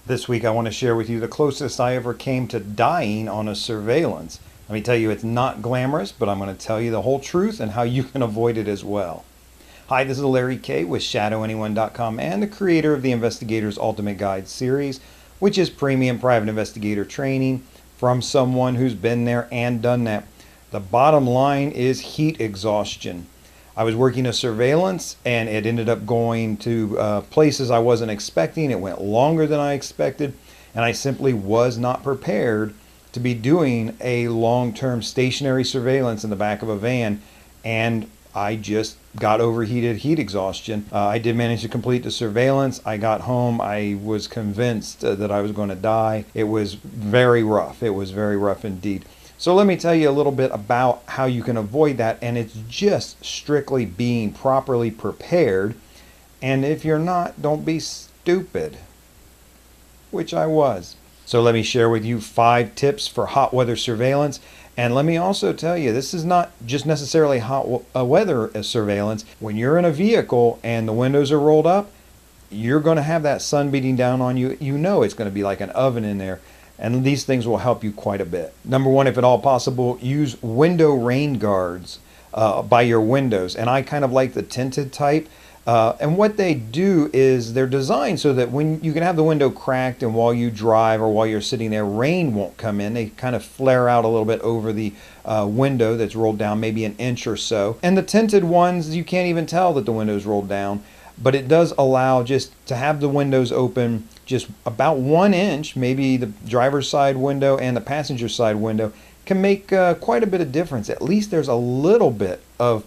This week I want to share with you the closest I ever came to dying on a surveillance. Let me tell you, it's not glamorous, but I'm going to tell you the whole truth and how you can avoid it as well. Hi, this is Kaye with ShadowAnyone.com and the creator of the Investigator's Ultimate Guide series, which is premium private investigator training from someone who's been there and done that. The bottom line is heat exhaustion. I was working a surveillance and it ended up going to places I wasn't expecting. It went longer than I expected, and I simply was not prepared to be doing a long-term stationary surveillance in the back of a van, and I just got overheated heat exhaustion. I did manage to complete the surveillance. I got home. I was convinced that I was going to die. It was very rough. It was very rough indeed. So let me tell you a little bit about how you can avoid that, and it's just strictly being properly prepared. And if you're not, don't be stupid, which I was. So let me share with you 5 tips for hot weather surveillance. And let me also tell you, this is not just necessarily hot weather surveillance. When you're in a vehicle and the windows are rolled up, you're going to have that sun beating down on you. You know it's going to be like an oven in there. And these things will help you quite a bit. Number one, if at all possible, use window rain guards by your windows. And I kind of like the tinted type. And what they do is they're designed so that when you can have the window cracked and while you drive or while you're sitting there, rain won't come in. They kind of flare out a little bit over the window that's rolled down maybe an inch or so. And the tinted ones, you can't even tell that the window's rolled down. But it does allow just to have the windows open just about 1 inch, maybe the driver's side window and the passenger side window can make quite a bit of difference. At least there's a little bit of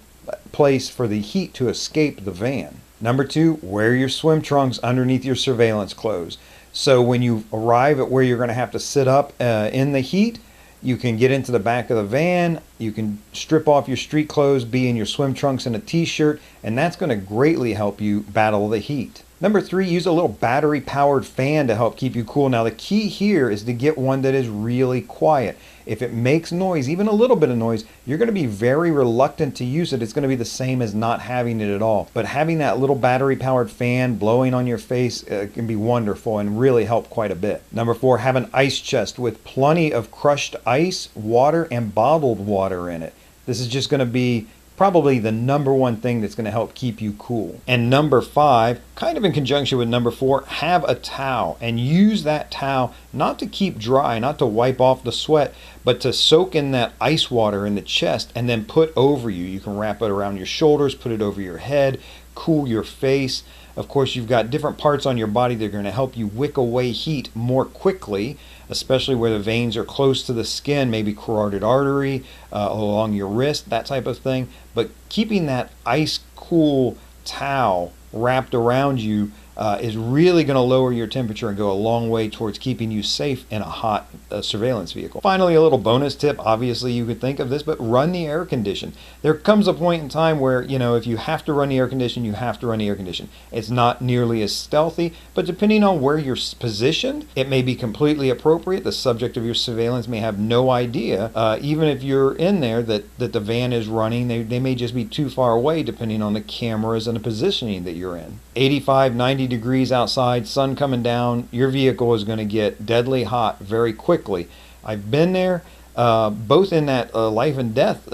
place for the heat to escape the van. Number 2, wear your swim trunks underneath your surveillance clothes. So when you arrive at where you're going to have to sit up in the heat, you can get into the back of the van, you can strip off your street clothes, be in your swim trunks and a t-shirt, and that's going to greatly help you battle the heat. Number 3, use a little battery-powered fan to help keep you cool. Now the key here is to get one that is really quiet. If it makes noise, even a little bit of noise, you're going to be very reluctant to use it. It's going to be the same as not having it at all. But having that little battery-powered fan blowing on your face can be wonderful and really help quite a bit. Number 4, have an ice chest with plenty of crushed ice, water, and bottled water in it. This is just going to be probably the number one thing that's going to help keep you cool. And number 5, kind of in conjunction with number 4, have a towel and use that towel not to keep dry, not to wipe off the sweat, but to soak in that ice water in the chest and then put over you. You can wrap it around your shoulders, put it over your head, cool your face. Of course, you've got different parts on your body that are going to help you wick away heat more quickly, especially where the veins are close to the skin, maybe carotid artery, along your wrist, that type of thing. But keeping that ice cool towel wrapped around you is really going to lower your temperature and go a long way towards keeping you safe in a hot surveillance vehicle. Finally, a little bonus tip. Obviously, you could think of this, but run the air condition. There comes a point in time where, if you have to run the air condition, you have to run the air condition. It's not nearly as stealthy, but depending on where you're positioned, it may be completely appropriate. The subject of your surveillance may have no idea, even if you're in there, that the van is running. They may just be too far away depending on the cameras and the positioning that you're in. 85, 90 degrees outside, sun coming down, your vehicle is going to get deadly hot very quickly. I've been there, both in that life and death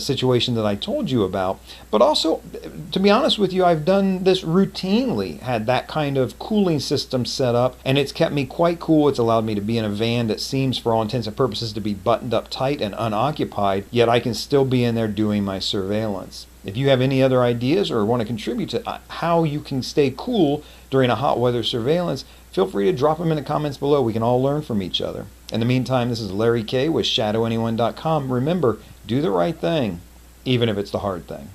situation that I told you about, but also, to be honest with you, I've done this routinely, had that kind of cooling system set up, and it's kept me quite cool. It's allowed me to be in a van that seems, for all intents and purposes, to be buttoned up tight and unoccupied, yet I can still be in there doing my surveillance. If you have any other ideas or want to contribute to how you can stay cool during a hot weather surveillance, feel free to drop them in the comments below. We can all learn from each other. In the meantime, this is Kaye with ShadowAnyone.com. Remember, do the right thing, even if it's the hard thing.